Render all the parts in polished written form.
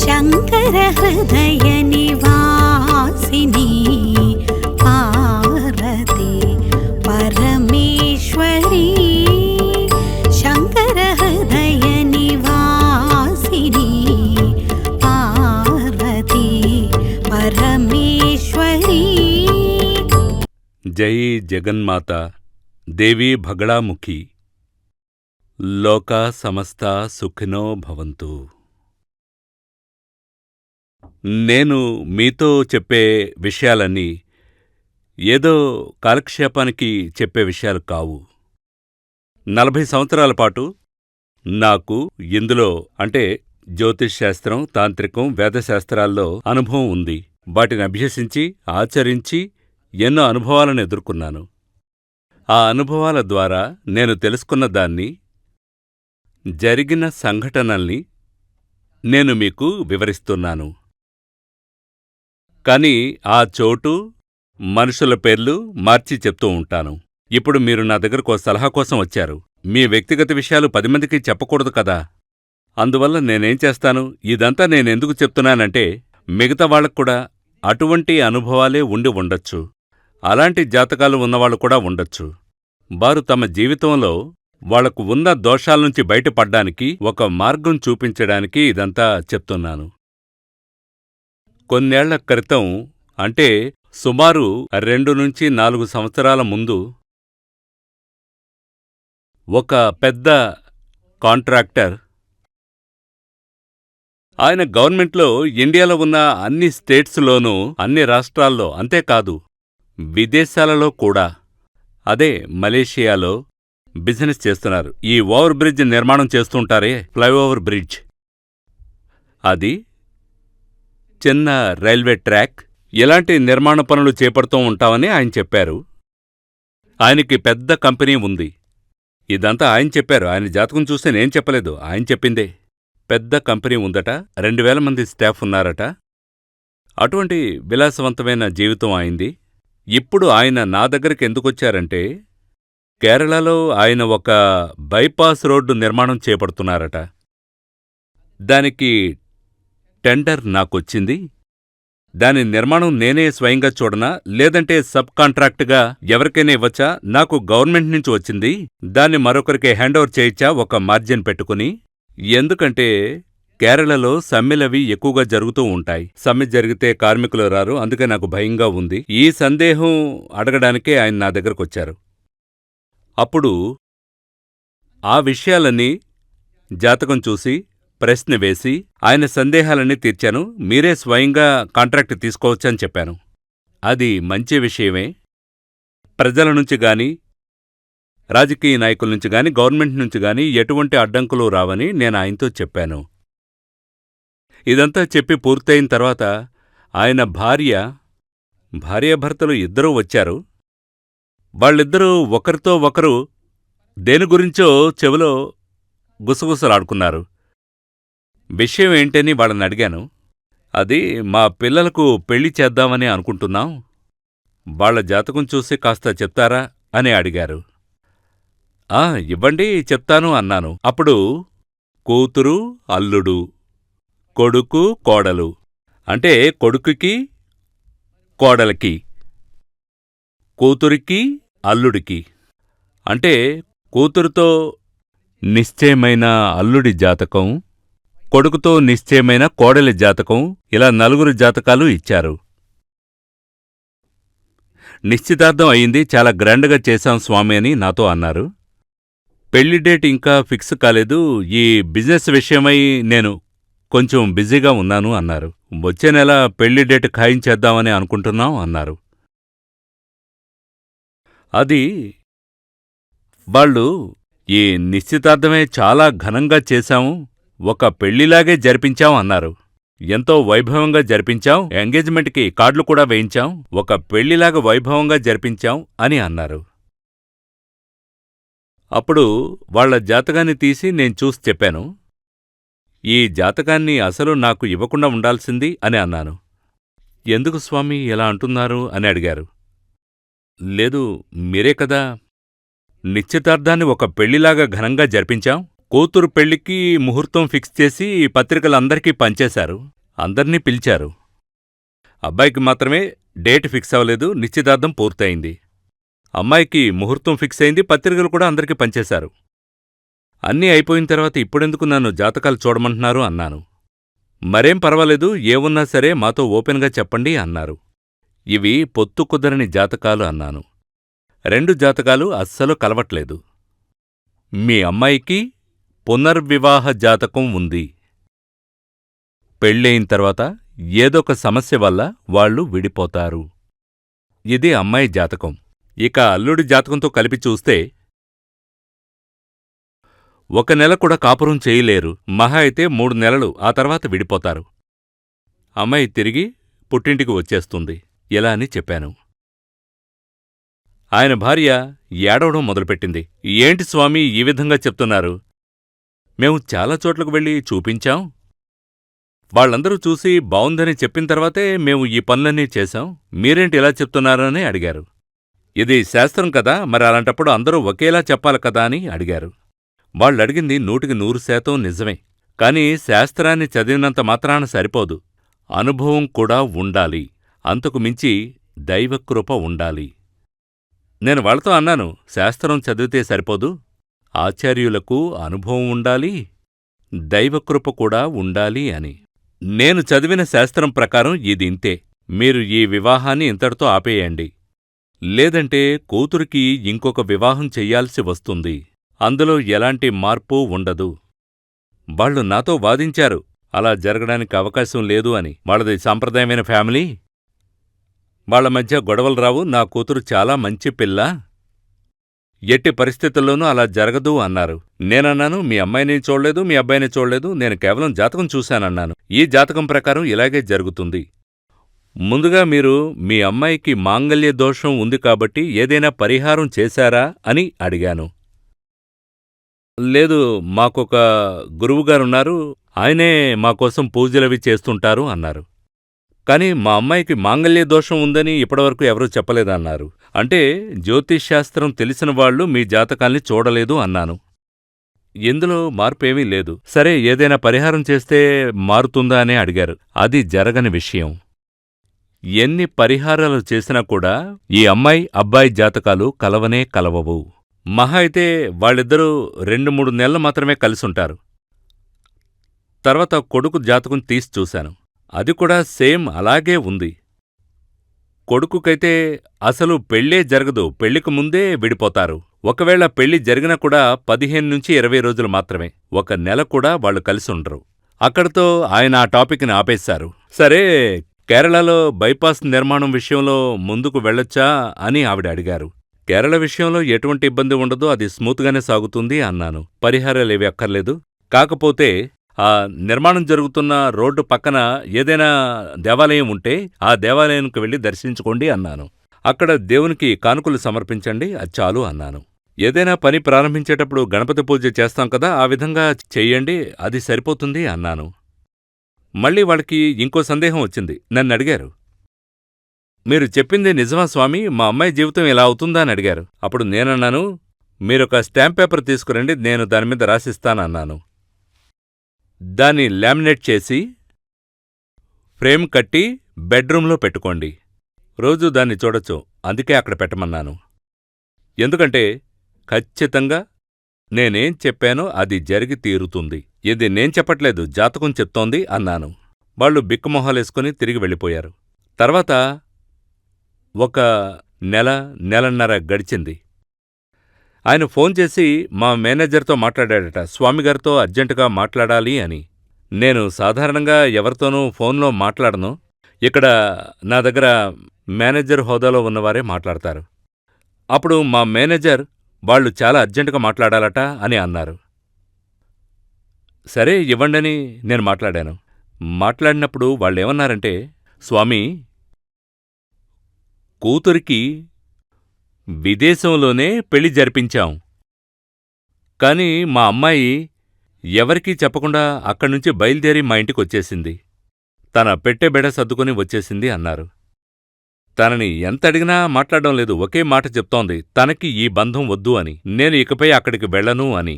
శంకర హృదయ నివాసిని పార్వతి పరమేశ్వరి శంకర హృదయ నివాసిని పార్వతి పరమేశ్వరి. జై జగన్మాత దేవీ భగళాముఖి. లోకా సమస్తా సుఖినో భవంతు. నేను మీతో చెప్పే విషయాలన్నీ ఏదో కాలక్షేపానికి చెప్పే విషయాలు కావు. 40 సంవత్సరాల పాటు నాకు ఇందులో అంటే జ్యోతిష్ శాస్త్రం, తాంత్రికం, వేదశాస్త్రాల్లో అనుభవం ఉంది. వాటిని అభ్యసించి ఆచరించి ఎన్నో అనుభవాలను ఎదుర్కొన్నాను. ఆ అనుభవాల ద్వారా నేను తెలుసుకున్న దాన్ని, జరిగిన సంఘటనల్ని నేను మీకు వివరిస్తున్నాను. కాని ఆ చోటు, మనుషుల పేర్లు మార్చి చెప్తూ ఉంటాను. ఇప్పుడు మీరు నా దగ్గరకు సలహా కోసం వచ్చారు. మీ వ్యక్తిగత విషయాలు 10 మందికి చెప్పకూడదు కదా. అందువల్ల నేనేం చేస్తాను, ఇదంతా నేనెందుకు చెప్తున్నానంటే మిగతా వాళ్లక్కూడా అటువంటి అనుభవాలే ఉండి ఉండొచ్చు. అలాంటి జాతకాలు ఉన్నవాళ్లు కూడా ఉండొచ్చు. వారు తమ జీవితంలో వాళ్లకు ఉన్న దోషాల్నుంచి బయటపడ్డానికి ఒక మార్గం చూపించడానికి ఇదంతా చెప్తున్నాను. కొన్నేళ్ల క్రితం అంటే సుమారు 2 నుంచి 4 సంవత్సరాల ముందు ఒక పెద్ద కాంట్రాక్టర్, ఆయన గవర్నమెంట్లో ఇండియాలో ఉన్న అన్ని స్టేట్స్లోనూ, అన్ని రాష్ట్రాల్లో, అంతేకాదు విదేశాలలో కూడా, అదే మలేషియాలో బిజినెస్ చేస్తున్నారు. ఈ ఓవర్ బ్రిడ్జ్ నిర్మాణం చేస్తుంటారే, ఫ్లైఓవర్ బ్రిడ్జ్, అది చిన్న రైల్వే ట్రాక్, ఇలాంటి నిర్మాణ పనులు చేపడుతూ ఉంటామని ఆయన చెప్పారు. ఆయనకి పెద్ద కంపెనీ ఉంది. ఇదంతా ఆయన చెప్పారు. ఆయన జాతకం చూస్తే నేను చెప్పలేదు, ఆయన చెప్పిందే. పెద్ద కంపెనీ ఉందట, 2000 మంది స్టాఫ్ ఉన్నారట. అటువంటి విలాసవంతమైన జీవితం ఆయనది. ఇప్పుడు ఆయన నా దగ్గరికి ఎందుకొచ్చారంటే, కేరళలో ఆయన ఒక బైపాస్ రోడ్డు నిర్మాణం చేపడుతున్నారట. దానికి టెండర్ నాకొచ్చింది. దాని నిర్మాణం నేనే స్వయంగా చూడనా, లేదంటే సబ్ కాంట్రాక్టుగా ఎవరికైనా ఇవ్వచ్చా? నాకు గవర్నమెంట్ నుంచి వచ్చింది, దాన్ని మరొకరికి హ్యాండోవర్ చేయొచ్చా ఒక మార్జిన్ పెట్టుకుని? ఎందుకంటే కేరళలో సమ్మెలవి ఎక్కువగా జరుగుతూ ఉంటాయి. సమ్మె జరిగితే కార్మికులు రారు, అందుకే నాకు భయంగా ఉంది. ఈ సందేహం అడగడానికే ఆయన నా దగ్గరకొచ్చారు. అప్పుడు ఆ విషయాలన్నీ జాతకం చూసి ప్రశ్న వేసి ఆయన సందేహాలన్నీ తీర్చాను. మీరే స్వయంగా కాంట్రాక్ట్ తీసుకోవచ్చని చెప్పాను. అది మంచి విషయమే. ప్రజల నుంచి గాని, రాజకీయ నాయకుల నుంచి గాని, గవర్నమెంట్ నుంచి గాని ఎటువంటి అడ్డంకులు రావని నేను ఆయనతో చెప్పాను. ఇదంతా చెప్పి పూర్తయిన తర్వాత ఆయన భార్యాభర్తలు ఇద్దరూ వచ్చారు. వాళ్ళిద్దరూ ఒకరితో ఒకరు దేని గురించో చెవిలో గుసగుసలాడుకున్నారు. విషయం ఏంటని వాళ్ళని అడిగాను. అది మా పిల్లలకు పెళ్లి చేద్దామని అనుకుంటున్నాం, వాళ్ల జాతకం చూసి కాస్త చెప్తారా అని అడిగారు. ఇవ్వండి, చెప్తాను అన్నాను. అప్పుడు కూతురు, అల్లుడు, కొడుకు, కోడలు, అంటే కొడుకుకి, కోడలికి, కూతురికి, అల్లుడికి, అంటే కూతురుతో నిశ్చయమైన అల్లుడి జాతకం, కొడుకుతో నిశ్చయమైన కోడలి జాతకం, ఇలా 4 జాతకాలు ఇచ్చారు. నిశ్చితార్థం అయింది, చాలా గ్రాండ్గా చేశాం స్వామి అని నాతో అన్నారు. పెళ్లి డేట్ ఇంకా ఫిక్స్ కాలేదు, ఈ బిజినెస్ విషయమై నేను కొంచెం బిజీగా ఉన్నాను అన్నారు. వచ్చే నెల పెళ్లి డేట్ ఖాయించేద్దామని అనుకుంటున్నాం అన్నారు. అది వాళ్ళు ఈ నిశ్చితార్థమే చాలా ఘనంగా చేశాము, ఒక పెళ్లిలాగే జరిపించాం అన్నారు. ఎంతో వైభవంగా జరిపించాం, ఎంగేజ్మెంట్కి కార్డులు కూడా వేయించాం, ఒక పెళ్లిలాగా వైభవంగా జరిపించాం అని అన్నారు. అప్పుడు వాళ్ల జాతకాన్ని తీసి నేను చూసి చెప్పాను. ఈ జాతకాన్ని అసలు నాకు ఇవ్వకుండా ఉండాల్సింది అని అన్నాను. ఎందుకు స్వామీ ఇలా అంటున్నారు అని అడిగారు. లేదు, మీరే కదా నిశ్చితార్థాన్ని ఒక పెళ్లిలాగా ఘనంగా జరిపించాం, కూతురు పెళ్లికి ముహూర్తం ఫిక్స్ చేసి పత్రికలందరికీ పంచేశారు. అందర్నీ పిలిచారు. అబ్బాయికి మాత్రమే డేట్ ఫిక్స్ అవ్వలేదు, నిశ్చితార్థం పూర్తయింది. అమ్మాయికి ముహూర్తం ఫిక్స్ అయింది, పత్రికలు కూడా అందరికీ పంచేశారు. అన్నీ అయిపోయిన తర్వాత ఇప్పుడెందుకు నన్ను జాతకాలు చూడమంటున్నారు అన్నాను. మరేం పర్వాలేదు, ఏవున్నా సరే మాతో ఓపెన్గా చెప్పండి అన్నారు. ఇవి పొత్తు కుదరని జాతకాలు అన్నాను. 2 జాతకాలు అస్సలు కలవట్లేదు. మీ అమ్మాయికి పునర్వివాహ జాతకం ఉంది. పెళ్ళయిన తర్వాత ఏదొక సమస్య వల్ల వాళ్ళు విడిపోతారు. ఇది అమ్మాయి జాతకం. ఇక అల్లుడి జాతకంతో కలిపి చూస్తే 1 నెల కూడా కాపురం చేయలేరు, మహా అయితే 3 నెలలు, ఆ తర్వాత విడిపోతారు. అమ్మాయి తిరిగి పుట్టింటికి వచ్చేస్తుంది. ఇలా అని చెప్పాను. ఆయన భార్య ఏడవడం మొదలుపెట్టింది. ఏంటి స్వామీ ఈ విధంగా చెప్తున్నారు? మేము చాలా చోట్లకు వెళ్ళి చూపించాం. వాళ్ళందరూ చూసి బావుందని చెప్పిన తర్వాతే మేము ఈ పనులన్నీ చేశాం. మీరేంటి ఇలా చెప్తున్నారని అడిగారు. ఇది శాస్త్రం కదా, మరి అలాంటప్పుడు అందరూ ఒకేలా చెప్పాలి కదా అని అడిగారు. వాళ్ళడిగింది 100% నిజమే. కాని శాస్త్రాన్ని చదివినంత మాత్రాన సరిపోదు. అనుభవం కూడా ఉండాలి. అంతకు మించి దైవకృప ఉండాలి. నేను వాళ్ళతో అన్నాను, శాస్త్రం చదివితే సరిపోదు, ఆచార్యులకు అనుభవం ఉండాలి, దైవకృప కూడా ఉండాలి అని. నేను చదివిన శాస్త్రం ప్రకారం ఇదింతే. మీరు ఈ వివాహాన్ని ఇంతటితో ఆపేయండి. లేదంటే కూతురికి ఇంకొక వివాహం చెయ్యాల్సి వస్తుంది. అందులో ఎలాంటి మార్పు ఉండదు. వాళ్ళు నాతో వాదించారు, అలా జరగడానికి అవకాశం లేదు అని. వాళ్ళది సాంప్రదాయమైన ఫ్యామిలీ, వాళ్ల మధ్య గొడవలు రావు, నా కూతురు చాలా మంచి పిల్ల, ఎట్టి పరిస్థితుల్లోనూ అలా జరగదు అన్నారు. నేనన్నాను, మీ అమ్మాయిని చూడలేదు, మీ అబ్బాయిని చూడలేదు, నేను కేవలం జాతకం చూశానన్నాను. ఈ జాతకం ప్రకారం ఇలాగే జరుగుతుంది. ముందుగా మీరు మీ అమ్మాయికి మాంగల్య దోషం ఉంది కాబట్టి ఏదైనా పరిహారం చేశారా అని అడిగాను. లేదు, మాకొక గురువుగారున్నారు, ఆయనే మాకోసం పూజలవి చేస్తుంటారు అన్నారు. కాని మా అమ్మాయికి మాంగల్య దోషం ఉందని ఇప్పటివరకు ఎవరూ చెప్పలేదన్నారు. అంటే జ్యోతిష్శాస్త్రం తెలిసిన వాళ్ళు మీ జాతకాల్ని చూడలేదు అన్నాను. ఇందులో మార్పేమీ లేదు. సరే, ఏదైనా పరిహారం చేస్తే మారుతుందా అని అడిగారు. అది జరగని విషయం. ఎన్ని పరిహారాలు చేసినా కూడా ఈ అమ్మాయి అబ్బాయి జాతకాలు కలవనే కలవవు. మహా అయితే వాళ్ళిద్దరూ 2-3 నెలలు మాత్రమే కలిసుంటారు. తర్వాత కొడుకు జాతకం తీసి చూశాను. అది కూడా సేమ్ అలాగే ఉంది. కొడుకుకైతే అసలు పెళ్ళే జరగదు, పెళ్లికి ముందే విడిపోతారు. ఒకవేళ పెళ్లి జరిగినా కూడా 15-20 రోజులు మాత్రమే, 1 నెల కూడా వాళ్ళు కలిసుండరు. అక్కడితో ఆయన ఆ టాపిక్ని ఆపేశారు. సరే, కేరళలో బైపాస్ నిర్మాణం విషయంలో ముందుకు వెళ్ళొచ్చా అని ఆవిడ అడిగారు. కేరళ విషయంలో ఎటువంటి ఇబ్బంది ఉండదు, అది స్మూత్గానే సాగుతుంది అన్నాను. పరిహారాలేవి అక్కర్లేదు. కాకపోతే ఆ నిర్మాణం జరుగుతున్న రోడ్డు పక్కన ఏదైనా దేవాలయం ఉంటే ఆ దేవాలయానికి వెళ్ళి దర్శించుకోండి అన్నాను. అక్కడ దేవునికి కానుకలు సమర్పించండి, అది చాలు అన్నాను. ఏదైనా పని ప్రారంభించేటప్పుడు గణపతి పూజ చేస్తాం కదా, ఆ విధంగా చెయ్యండి, అది సరిపోతుంది అన్నాను. మళ్ళీ వాళ్ళకి ఇంకో సందేహం వచ్చింది. నన్నడిగారు, మీరు చెప్పింది నిజమా స్వామీ, మా అమ్మాయి జీవితం ఇలా అవుతుందా అని అడిగారు. అప్పుడు నేనన్నాను, మీరొక స్టాంప్ పేపర్ తీసుకురండి, నేను దానిమీద రాసిస్తానన్నాను. దాన్ని లామినేట్ చేసి ఫ్రేమ్ కట్టి బెడ్రూంలో పెట్టుకోండి. రోజూ దాన్ని చూడొచ్చు, అందుకే అక్కడ పెట్టమన్నాను. ఎందుకంటే ఖచ్చితంగా నేనేం చెప్పానో అది జరిగి తీరుతుంది. ఇది నేను చెప్పట్లేదు, జాతకం చెప్తోంది అన్నాను. వాళ్ళు బిక్కుమొహాలేసుకుని తిరిగి వెళ్ళిపోయారు. తర్వాత 1 నెల, నెలన్నర గడిచింది. ఆయన ఫోన్ చేసి మా మేనేజర్తో మాట్లాడాడట, స్వామిగారితో అర్జెంటుగా మాట్లాడాలి అని. నేను సాధారణంగా ఎవరితోనూ ఫోన్లో మాట్లాడను. ఇక్కడ నా దగ్గర మేనేజర్ హోదాలో ఉన్నవారే మాట్లాడతారు. అప్పుడు మా మేనేజర్ వాళ్ళు చాలా అర్జెంటుగా మాట్లాడాలట అని అన్నారు. సరే ఇవ్వండని నేను మాట్లాడాను. మాట్లాడినప్పుడు వాళ్ళేమన్నారంటే, స్వామీ, కూతురికి విదేశంలోనే పెళ్లి జరిపించాం. కాని మా అమ్మాయి ఎవరికీ చెప్పకుండా అక్కడ్నుంచి బయలుదేరి మా ఇంటికొచ్చేసింది. తన పెట్టెబెడ సర్దుకుని వచ్చేసింది అన్నారు. తనని ఎంతడిగినా మాట్లాడడం లేదు, ఒకే మాట చెప్తోంది, తనకి ఈ బంధం వద్దు అని, నేను ఇకపై అక్కడికి వెళ్ళను అని.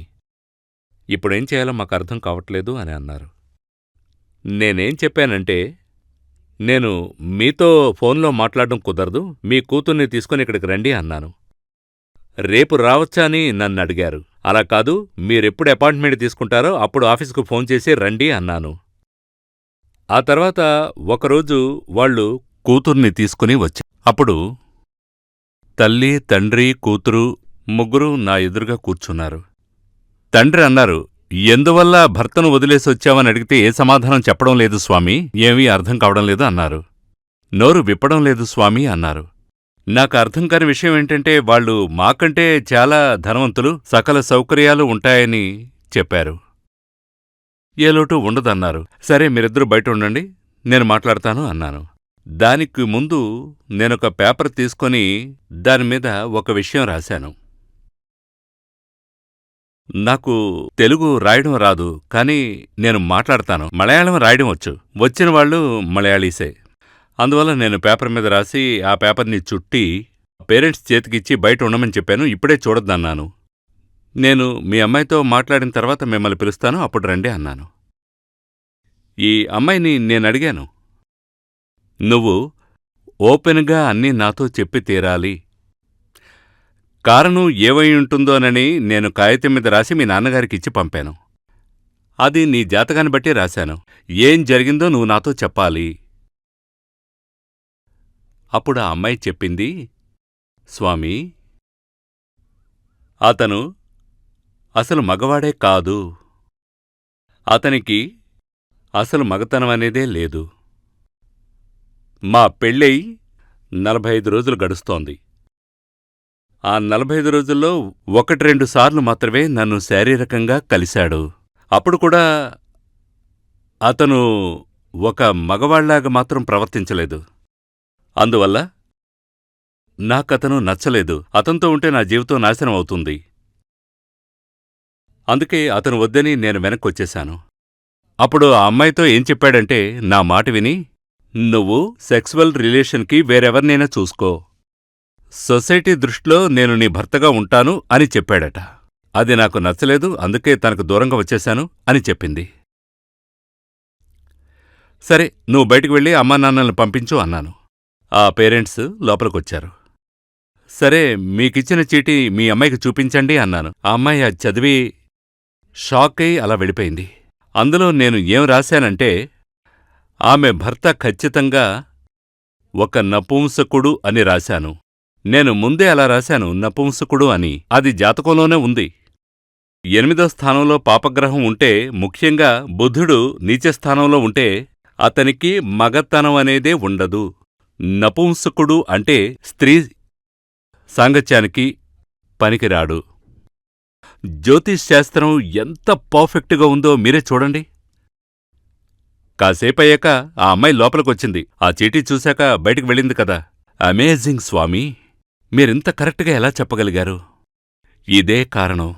ఇప్పుడేం చేయాలో మాకర్థం కావట్లేదు అని అన్నారు. నేనేం చెప్పానంటే, నేను మీతో ఫోన్లో మాట్లాడడం కుదరదు, మీ కూతుర్ని తీసుకుని ఇక్కడికి రండి అన్నాను. రేపు రావచ్చా అని నన్నడిగారు. అలా కాదు, మీరెప్పుడు అపాయింట్మెంట్ తీసుకుంటారో అప్పుడు ఆఫీసుకు ఫోన్ చేసి రండి అన్నాను. ఆ తర్వాత ఒకరోజు వాళ్ళు కూతుర్ని తీసుకుని వచ్చారు. అప్పుడు తల్లి, తండ్రి, కూతురు ముగ్గురూ నా ఎదురుగా కూర్చున్నారు. తండ్రి అన్నారు, ఎందువల్ల భర్తను వదిలేసొచ్చావని అడిగితే ఏ సమాధానం చెప్పడం లేదు స్వామీ, ఏమీ అర్థం కావడం లేదు అన్నారు. నోరు విప్పడం లేదు స్వామీ అన్నారు. నాకు అర్థం కాని విషయం ఏంటంటే, వాళ్ళు మాకంటే చాలా ధనవంతులు, సకల సౌకర్యాలు ఉంటాయని చెప్పారు. ఏ లోటు ఉండదన్నారు. సరే, మీరిద్దరూ బయట ఉండండి, నేను మాట్లాడతాను అన్నాను. దానికి ముందు నేనొక పేపర్ తీసుకొని దానిమీద ఒక విషయం రాశాను. నాకు తెలుగు రాయడం రాదు, కానీ నేను మాట్లాడతాను. మలయాళం రాయడం వచ్చు. వచ్చిన వాళ్ళు మలయాళీసే. అందువల్ల నేను పేపర్ మీద రాసి ఆ పేపర్ని చుట్టి పేరెంట్స్ చేతికిచ్చి బయట ఉండమని చెప్పాను. ఇప్పుడే చూడొద్దన్నాను. నేను మీ అమ్మాయితో మాట్లాడిన తర్వాత మిమ్మల్ని పిలుస్తాను, అప్పుడు రండి అన్నాను. ఈ అమ్మాయిని నేనడిగాను, నువ్వు ఓపెన్గా అన్నీ నాతో చెప్పి తీరాలి. కారణం ఏవై ఉంటుందోనని నేను కాగితం మీద రాసి మీ నాన్నగారికిచ్చి పంపాను. అది నీ జాతకాన్ని బట్టి రాశాను. ఏం జరిగిందో నువ్వు నాతో చెప్పాలి. అప్పుడు ఆ అమ్మాయి చెప్పింది, స్వామీ, అతను అసలు మగవాడే కాదు. అతనికి అసలు మగతనమనేదే లేదు. మా పెళ్ళై 45 రోజులు గడుస్తోంది. ఆ 45 రోజుల్లో 1-2 సార్లు మాత్రమే నన్ను శారీరకంగా కలిశాడు. అప్పుడు కూడా అతను ఒక మగవాళ్లాగా మాత్రం ప్రవర్తించలేదు. అందువల్ల నాకతను నచ్చలేదు. అతనితో ఉంటే నా జీవితం నాశనం అవుతుంది. అందుకే అతను వద్దని నేను వెనక్కొచ్చేశాను. అప్పుడు ఆ అమ్మాయితో ఏం చెప్పాడంటే, నా మాట విని, నువ్వు సెక్సువల్ రిలేషన్కి వేరెవర్నైనా చూసుకో, సొసైటీ దృష్టిలో నేను నీ భర్తగా ఉంటాను అని చెప్పాడట. అది నాకు నచ్చలేదు, అందుకే తనకు దూరంగా వచ్చేశాను అని చెప్పింది. సరే, నువ్వు బయటికి వెళ్ళి అమ్మానాన్నల్ని పంపించు అన్నాను. ఆ పేరెంట్స్ లోపలికొచ్చారు. సరే, మీకిచ్చిన చీటీ మీ అమ్మాయికి చూపించండి అన్నాను. ఆ అమ్మాయి అది చదివి షాక్ అయి అలా వెళ్ళిపోయింది. అందులో నేను ఏం రాశానంటే, ఆమె భర్త ఖచ్చితంగా ఒక నపుంసకుడు అని రాశాను. నేను ముందే అలా రాశాను, నపుంసకుడు అని. అది జాతకంలోనే ఉంది. 8వ స్థానంలో పాపగ్రహం ఉంటే, ముఖ్యంగా బుధుడు నీచస్థానంలో ఉంటే అతనికి మగతనం అనేదే ఉండదు. నపుంసకుడు అంటే స్త్రీ సాంగత్యానికి పనికిరాడు. జ్యోతిష్ శాస్త్రం ఎంత పర్ఫెక్ట్గా ఉందో మీరే చూడండి. కాసేపయ్యాక ఆ అమ్మాయి లోపలికొచ్చింది. ఆ చీటీ చూశాక బయటికి వెళ్ళింది కదా. అమేజింగ్ స్వామీ, మీరింత కరెక్ట్గా ఎలా చెప్పగలిగారు? ఇదే కారణం.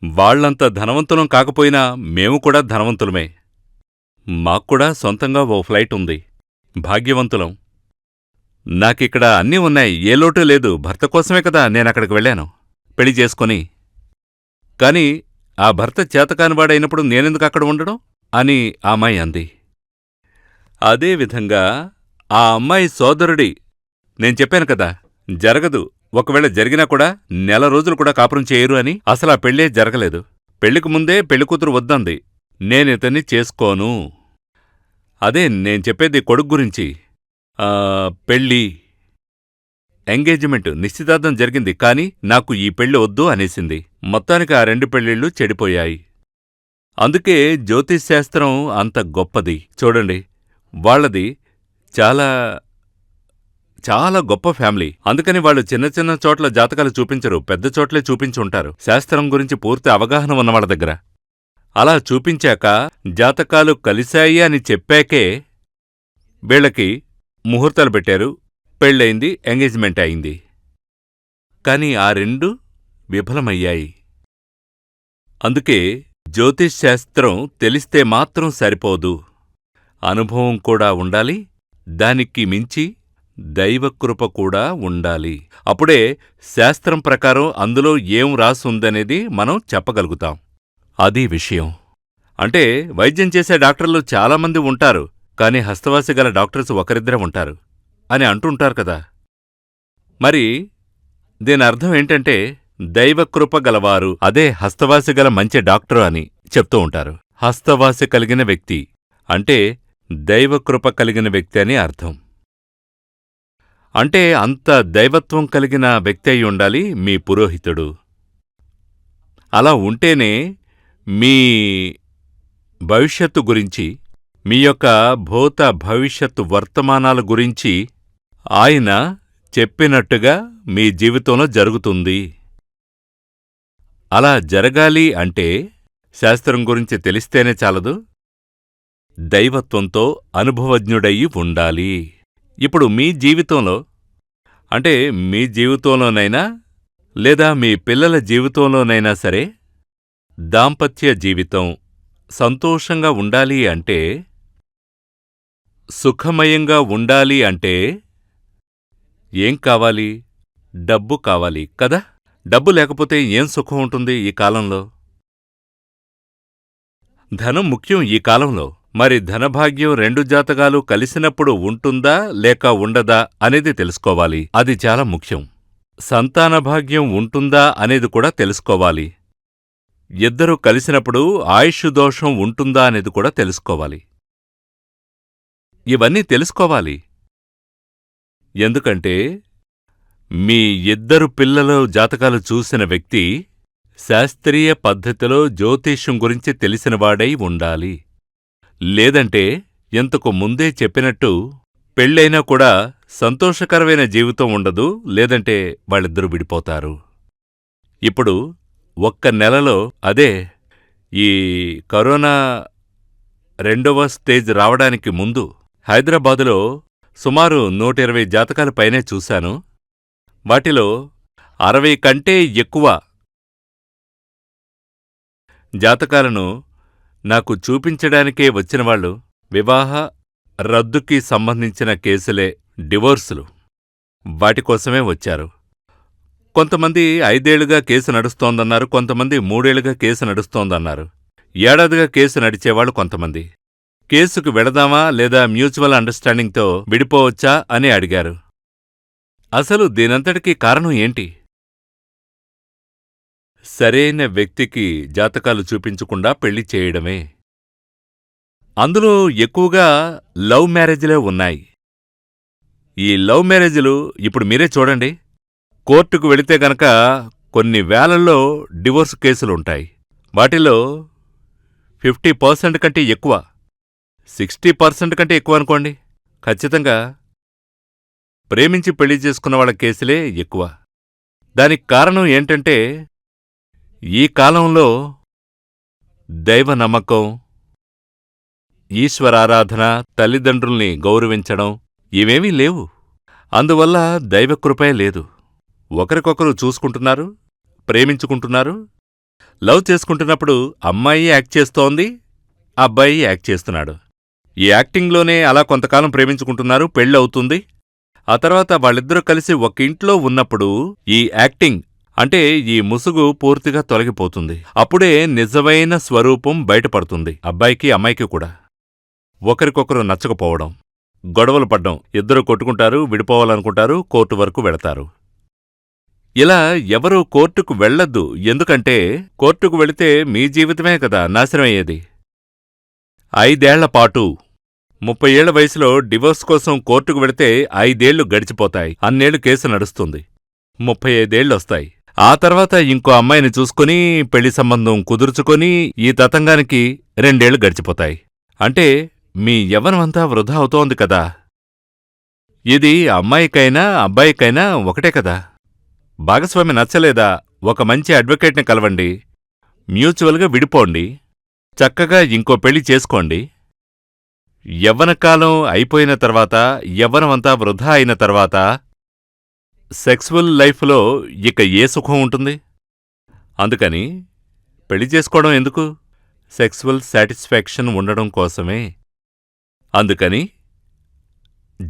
వాళ్లంత ధనవంతులం కాకపోయినా మేము కూడా ధనవంతులమే. మాక్కూడా సొంతంగా ఓ ఫ్లైట్ ఉంది. భాగ్యవంతులం. నాకిక్కడ అన్నీ ఉన్నాయి, ఏ లోటు లేదు. భర్త కోసమే కదా నేనక్కడికి వెళ్ళాను పెళ్లి చేసుకొని. కాని ఆ భర్త చేతకానివాడైనప్పుడు నేనెందుకు అక్కడ ఉండడం అని ఆ అమ్మాయి అంది. అదేవిధంగా ఆ అమ్మాయి సోదరుడి, నేను చెప్పాను కదా, జరగదు, ఒకవేళ జరిగినా కూడా 1 నెల రోజులు కూడా కాపురం చేయరు అని. అసలా పెళ్ళే జరగలేదు. పెళ్లికి ముందే పెళ్లికూతురు వద్దంది. నేనితన్ని చేసుకోను. అదే నేను చెప్పేది కొడుకు గురించి. పెళ్ళి, ఎంగేజ్మెంట్, నిశ్చితార్థం జరిగింది, కాని నాకు ఈ పెళ్లి వద్దు అనేసింది. మొత్తానికి ఆ 2 పెళ్ళిళ్ళు చెడిపోయాయి. అందుకే జ్యోతిశ్శాస్త్రం అంత గొప్పది. చూడండి, వాళ్లది చాలా చాలా గొప్ప ఫ్యామిలీ. అందుకని వాళ్ళు చిన్న చిన్న చోట్ల జాతకాలు చూపించరు, పెద్ద చోట్లే చూపించుంటారు. శాస్త్రం గురించి పూర్తి అవగాహన ఉన్నవాళ్ల దగ్గర. అలా చూపించాక జాతకాలు కలిశాయి అని చెప్పాకే వీళ్ళకి ముహూర్తాలు పెట్టారు, పెళ్ళయింది, ఎంగేజ్మెంట్ అయింది. కాని ఆ 2 విఫలమయ్యాయి. అందుకే జ్యోతిశ్శాస్త్రం తెలిస్తే మాత్రం సరిపోదు, అనుభవం కూడా ఉండాలి, దానికి మించి దైవకృప కూడా ఉండాలి. అప్పుడే శాస్త్రం ప్రకారం అందులో ఏం రాసుందనేది మనం చెప్పగలుగుతాం. అది విషయం. అంటే వైద్యం చేసే డాక్టర్లు చాలామంది ఉంటారు, కాని హస్తవాసి గల డాక్టర్స్ ఒకరిద్దరే ఉంటారు అని అంటుంటారు కదా. మరి దీని అర్థం ఏంటంటే దైవకృప గలవారు, అదే హస్తవాసి గల మంచి డాక్టరు అని చెప్తూ ఉంటారు. హస్తవాసి కలిగిన వ్యక్తి అంటే దైవకృప కలిగిన వ్యక్తి అని అర్థం. అంటే అంత దైవత్వం కలిగిన వ్యక్తి అయి ఉండాలి మీ పురోహితుడు. అలా ఉంటేనే మీ భవిష్యత్తు గురించి, మీ యొక్క భూత భవిష్యత్తు వర్తమానాల గురించి ఆయన చెప్పినట్టుగా మీ జీవితంలో జరుగుతుంది. అలా జరగాలి అంటే శాస్త్రం గురించి తెలిస్తేనే చాలదు, దైవత్వంతో అనుభవజ్ఞుడయి ఉండాలి. ఇప్పుడు మీ జీవితంలో, అంటే మీ జీవితంలోనైనా లేదా మీ పిల్లల జీవితంలోనైనా సరే, దాంపత్య జీవితం సంతోషంగా ఉండాలి అంటే, సుఖమయంగా ఉండాలి అంటే ఏం కావాలి? డబ్బు కావాలి కదా. డబ్బు లేకపోతే ఏం సుఖం ఉంటుంది ఈ కాలంలో? ధనం ముఖ్యం ఈ కాలంలో. మరి ధనభాగ్యం రెండు జాతకాలు కలిసినప్పుడు ఉంటుందా లేక ఉండదా అనేది తెలుసుకోవాలి. అది చాలా ముఖ్యం. సంతానభాగ్యం ఉంటుందా అనేది కూడా తెలుసుకోవాలి. ఇద్దరూ కలిసినప్పుడు ఆయుష్ దోషం ఉంటుందా అనేది కూడా తెలుసుకోవాలి. ఇవన్నీ తెలుసుకోవాలి. ఎందుకంటే మీ ఇద్దరు పిల్లల జాతకాలు చూసిన వ్యక్తి శాస్త్రీయ పద్ధతిలో జ్యోతిష్యం గురించి తెలిసినవాడై ఉండాలి. లేదంటే ఇంతకు ముందే చెప్పినట్టు పెళ్ళైనా కూడా సంతోషకరమైన జీవితం ఉండదు, లేదంటే వాళ్ళిద్దరూ విడిపోతారు. ఇప్పుడు ఒక్క నెలలో, అదే ఈ కరోనా 2వ స్టేజ్ రావడానికి ముందు హైదరాబాదులో సుమారు 120 జాతకాల పైనే చూశాను. వాటిలో 60 కంటే ఎక్కువ జాతకాలను నాకు చూపించడానికే వచ్చినవాళ్లు వివాహ రద్దుకి సంబంధించిన కేసులే, డివోర్సులు, వాటికోసమే వచ్చారు. కొంతమంది 5 ఏళ్లుగా కేసు నడుస్తోందన్నారు, కొంతమంది 3 ఏళ్లుగా కేసు నడుస్తోందన్నారు, ఏడాదిగా కేసు నడిచేవాళ్లు కొంతమంది. కేసుకు వెళదామా లేదా మ్యూచువల్ అండర్స్టాండింగ్తో విడిపోవచ్చా అని అడిగారు. అసలు దీనంతటికీ కారణం ఏంటి? సరైన వ్యక్తికి జాతకాలు చూపించకుండా పెళ్లి చేయడమే. అందులో ఎక్కువగా లవ్ మ్యారేజ్లే ఉన్నాయి. ఈ లవ్ మ్యారేజ్లు ఇప్పుడు మీరే చూడండి. కోర్టుకు వెళితే గనక కొన్ని వేలల్లో డివోర్స్ కేసులుంటాయి. వాటిలో 50% కంటే ఎక్కువ, 60% కంటే ఎక్కువ అనుకోండి, ఖచ్చితంగా ప్రేమించి పెళ్లి చేసుకున్న వాళ్ళ కేసులే ఎక్కువ. దానికి కారణం ఏంటంటే ఈ కాలంలో దైవ నమ్మకం, ఈశ్వరారాధన, తల్లిదండ్రుల్ని గౌరవించడం ఇవేమీ లేవు. అందువల్ల దైవకృపే లేదు. ఒకరికొకరు చూసుకుంటున్నారు, ప్రేమించుకుంటున్నారు, లవ్ చేసుకుంటున్నప్పుడు అమ్మాయి యాక్ట్ చేస్తోంది, అబ్బాయి యాక్ట్ చేస్తున్నాడు. ఈ యాక్టింగ్లోనే అలా కొంతకాలం ప్రేమించుకుంటున్నారు, పెళ్ళవుతుంది. ఆ తర్వాత వాళ్ళిద్దరూ కలిసి ఒక ఇంట్లో ఉన్నప్పుడు ఈ యాక్టింగ్ అంటే ఈ ముసుగు పూర్తిగా తొలగిపోతుంది. అప్పుడే నిజమైన స్వరూపం బయటపడుతుంది. అబ్బాయికి అమ్మాయికి కూడా ఒకరికొకరు నచ్చకపోవడం, గొడవలు పడ్డం, ఇద్దరూ కొట్టుకుంటారు, విడిపోవాలనుకుంటారు, కోర్టు వరకు వెళతారు. ఇలా ఎవరూ కోర్టుకు వెళ్లొద్దు. ఎందుకంటే కోర్టుకు వెళితే మీ జీవితమే కదా నాశనమయ్యేది. 5 ఏళ్లపాటు 30 ఏళ్ల వయసులో డివోర్స్ కోసం కోర్టుకు వెళితే 5 ఏళ్లు గడిచిపోతాయి. అన్నేళ్లు కేసు నడుస్తుంది, 35 ఏళ్లొస్తాయి. ఆ తర్వాత ఇంకో అమ్మాయిని చూసుకుని పెళ్లి సంబంధం కుదుర్చుకొని ఈ తతంగానికి 2 ఏళ్లు గడిచిపోతాయి. అంటే మీ యవ్వనమంతా వృధా అవుతోంది కదా. ఇది అమ్మాయికైనా అబ్బాయికైనా ఒకటే కదా. భాగస్వామి నచ్చలేదా, ఒక మంచి అడ్వకేట్ని కలవండి, మ్యూచువల్గా విడిపోండి, చక్కగా ఇంకో పెళ్లి చేసుకోండి. యవ్వనకాలం అయిపోయిన తర్వాత, యవ్వనమంతా వృధా అయిన తర్వాత సెక్సువల్ లైఫ్లో ఇక ఏ సుఖం ఉంటుంది? అందుకని పెళ్లి చేసుకోవడం ఎందుకు? సెక్సువల్ సాటిస్ఫాక్షన్ ఉండడం కోసమే. అందుకని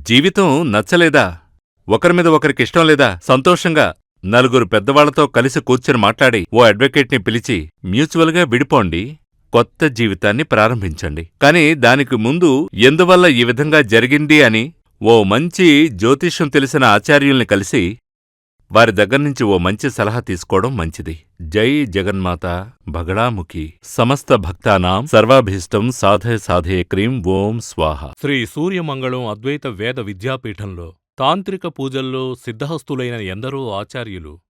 జీవితం నచ్చలేదా, ఒకరిమీద ఒకరికిష్టం లేదా, సంతోషంగా నలుగురు పెద్దవాళ్లతో కలిసి కూర్చుని మాట్లాడి ఓ అడ్వకేట్ని పిలిచి మ్యూచువల్గా విడిపోండి, కొత్త జీవితాన్ని ప్రారంభించండి. కానీ దానికి ముందు ఎందువల్ల ఈ విధంగా జరిగింది అని ఓ మంచి జ్యోతిష్యం తెలిసిన ఆచార్యుల్ని కలిసి వారి దగ్గర్నుంచి ఓ మంచి సలహా తీసుకోవడం మంచిది. జై జగన్మాత భగడాముఖి సమస్త భక్తానాం సర్వాభీష్టం సాధయ సాధయ క్రీం ఓం స్వాహ. శ్రీ సూర్యమంగళం అద్వైత వేద విద్యాపీఠంలో తాంత్రిక పూజల్లో సిద్ధహస్తులైన ఎందరో ఆచార్యులు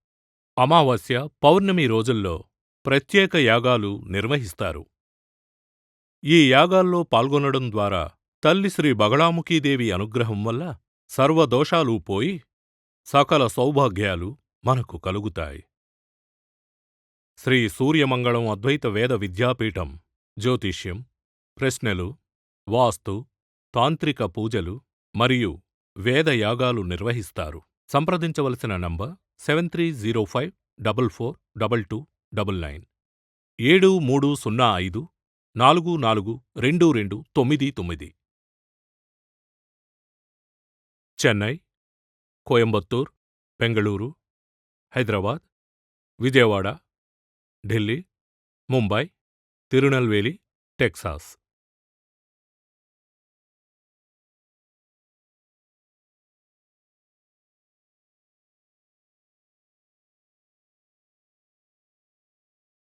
అమావాస్య, పౌర్ణమి రోజుల్లో ప్రత్యేక యాగాలు నిర్వహిస్తారు. ఈ యాగాల్లో పాల్గొనడం ద్వారా తల్లి శ్రీ బగళాముఖీదేవి అనుగ్రహం వల్ల సర్వదోషాలూ పోయి సకల సౌభాగ్యాలు మనకు కలుగుతాయి. శ్రీ సూర్యమంగళం అద్వైత వేద విద్యాపీఠం జ్యోతిష్యం, ప్రశ్నలు, వాస్తు, తాంత్రిక పూజలు మరియు వేదయాగాలు నిర్వహిస్తారు. సంప్రదించవలసిన నంబర్ 7305442299 7305442299. చెన్నై, కోయంబత్తూర్, బెంగళూరు, హైదరాబాద్, విజయవాడ, ఢిల్లీ, ముంబై, తిరునల్వేలి, టెక్సాస్.